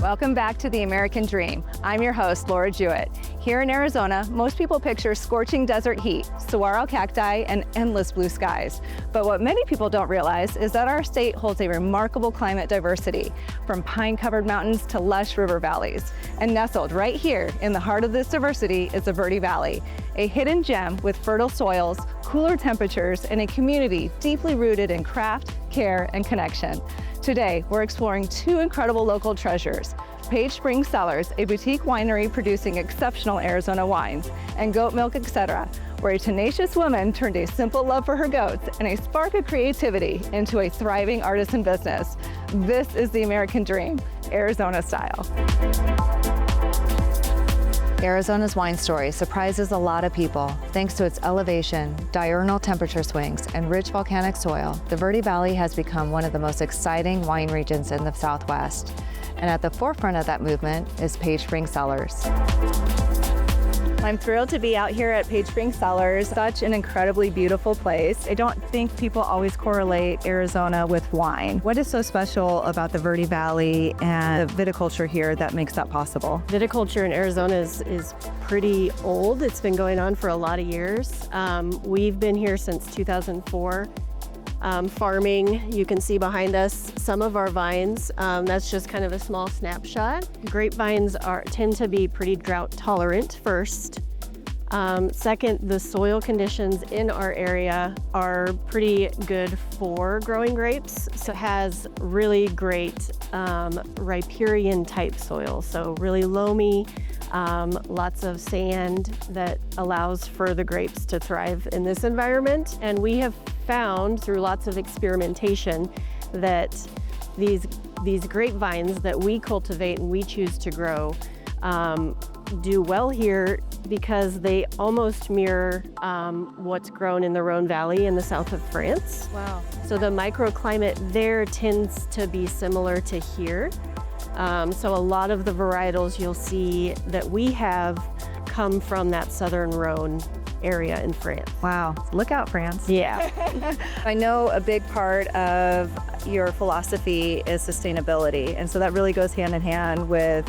Welcome back to The American Dream. I'm your host, Laura Jewett. Here in Arizona, most people picture scorching desert heat, saguaro cacti, and endless blue skies. But what many people don't realize is that our state holds a remarkable climate diversity, from pine-covered mountains to lush river valleys. And nestled right here in the heart of this diversity is the Verde Valley, a hidden gem with fertile soils, cooler temperatures, and a community deeply rooted in craft, care, and connection. Today, we're exploring two incredible local treasures, Page Springs Cellars, a boutique winery producing exceptional Arizona wines, and Goat Milk, Etc., where a tenacious woman turned a simple love for her goats and a spark of creativity into a thriving artisan business. This is the American Dream, Arizona style. Arizona's wine story surprises a lot of people. Thanks to its elevation, diurnal temperature swings, and rich volcanic soil, the Verde Valley has become one of the most exciting wine regions in the Southwest. And at the forefront of that movement is Page Springs Cellars. I'm thrilled to be out here at Page Springs Cellars. Such an incredibly beautiful place. I don't think people always correlate Arizona with wine. What is so special about the Verde Valley and the viticulture here that makes that possible? Viticulture in Arizona is pretty old. It's been going on for a lot of years. We've been here since 2004. Farming, you can see behind us some of our vines. That's just kind of a small snapshot. Grapevines tend to be pretty drought tolerant first. Second, the soil conditions in our area are pretty good for growing grapes. So it has really great riparian type soil, so really loamy, lots of sand that allows for the grapes to thrive in this environment. And we have found through lots of experimentation that these grapevines that we cultivate and we choose to grow do well here because they almost mirror what's grown in the Rhone Valley in the south of France. Wow. So the microclimate there tends to be similar to here. So a lot of the varietals you'll see that we have come from that southern Rhone area in France. Wow, look out, France. Yeah. I know a big part of your philosophy is sustainability, and so that really goes hand in hand with,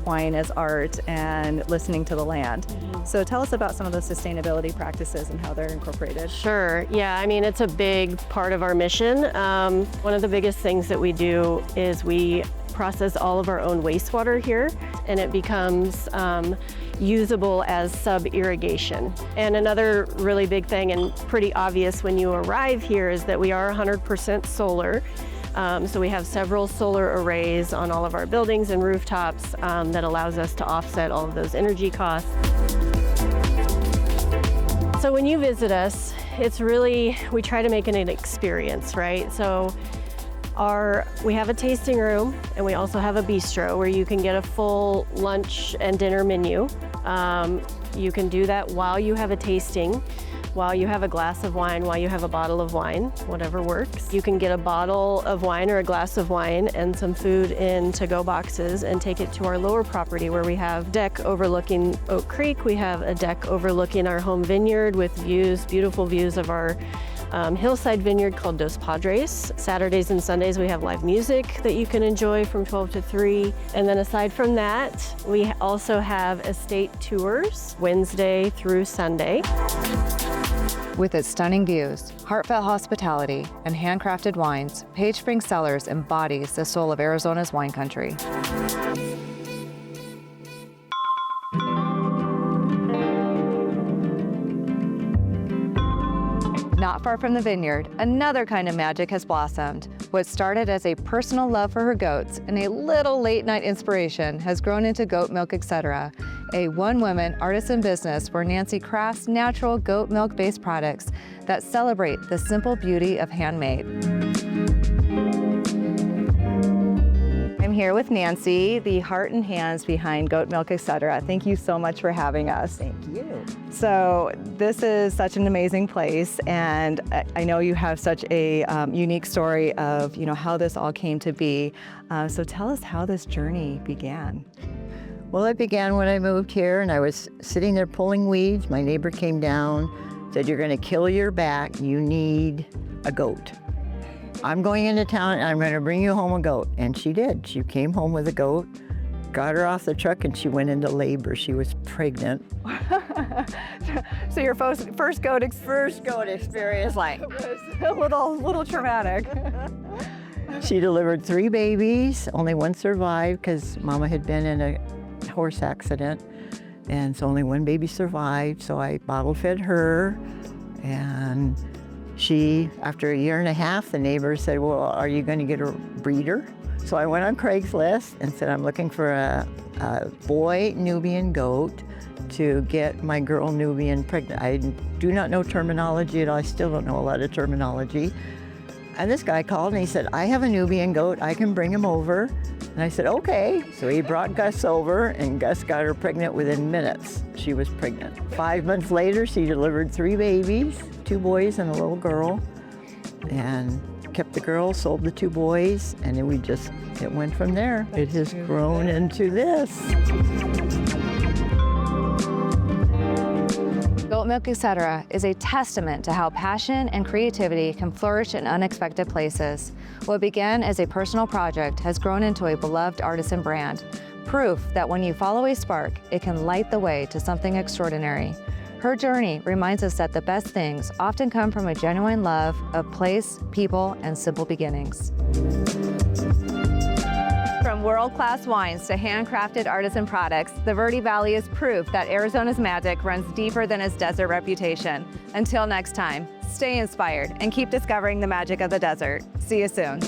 wine as art and listening to the land. Mm-hmm. So tell us about some of the sustainability practices and how they're incorporated. Sure, yeah, I mean, it's a big part of our mission. One of the biggest things that we do is we process all of our own wastewater here, and it becomes usable as sub-irrigation. And another really big thing and pretty obvious when you arrive here is that we are 100% solar. So we have several solar arrays on all of our buildings and rooftops that allows us to offset all of those energy costs. So when you visit us, we try to make it an experience, right? So we have a tasting room, and we also have a bistro where you can get a full lunch and dinner menu. You can do that while you have a tasting, while you have a glass of wine, while you have a bottle of wine, whatever works. You can get a bottle of wine or a glass of wine and some food in to-go boxes and take it to our lower property where we have deck overlooking Oak Creek. We have a deck overlooking our home vineyard with beautiful views of our hillside vineyard called Dos Padres. Saturdays and Sundays we have live music that you can enjoy from 12 to 3. And then aside from that, we also have estate tours Wednesday through Sunday. With its stunning views, heartfelt hospitality, and handcrafted wines, Page Springs Cellars embodies the soul of Arizona's wine country. Not far from the vineyard, another kind of magic has blossomed. What started as a personal love for her goats and a little late-night inspiration has grown into Goat Milk, Etc., a one-woman artisan business where Nancy crafts natural goat milk-based products that celebrate the simple beauty of handmade. I'm here with Nancy, the heart and hands behind Goat Milk, Etc. Thank you so much for having us. Thank you. So this is such an amazing place, and I know you have such a unique story of how this all came to be. So tell us how this journey began. Well, it began when I moved here, and I was sitting there pulling weeds. My neighbor came down, said, "You're going to kill your back. You need a goat. I'm going into town, and I'm going to bring you home a goat." And she did. She came home with a goat. got her off the truck and she went into labor. She was pregnant. So your first goat experience, like, was a little traumatic. She delivered 3 babies. Only one survived because Mama had been in a horse accident. And so only one baby survived. So I bottle fed her. And she, after a year and a half, the neighbor said, well, are you going to get a breeder? So I went on Craigslist and said, I'm looking for a boy Nubian goat to get my girl Nubian pregnant. I do not know terminology at all. I still don't know a lot of terminology. And this guy called and he said, I have a Nubian goat. I can bring him over. And I said, okay. So he brought Gus over and Gus got her pregnant within minutes. She was pregnant. 5 months later, she delivered 3 babies, 2 boys and a little girl. And kept the girl, sold the 2 boys, and then it went from there. It has grown into this. Goat Milk Etc. is a testament to how passion and creativity can flourish in unexpected places. What began as a personal project has grown into a beloved artisan brand. Proof that when you follow a spark, it can light the way to something extraordinary. Her journey reminds us that the best things often come from a genuine love of place, people, and simple beginnings. From world-class wines to handcrafted artisan products, the Verde Valley is proof that Arizona's magic runs deeper than its desert reputation. Until next time, stay inspired and keep discovering the magic of the desert. See you soon.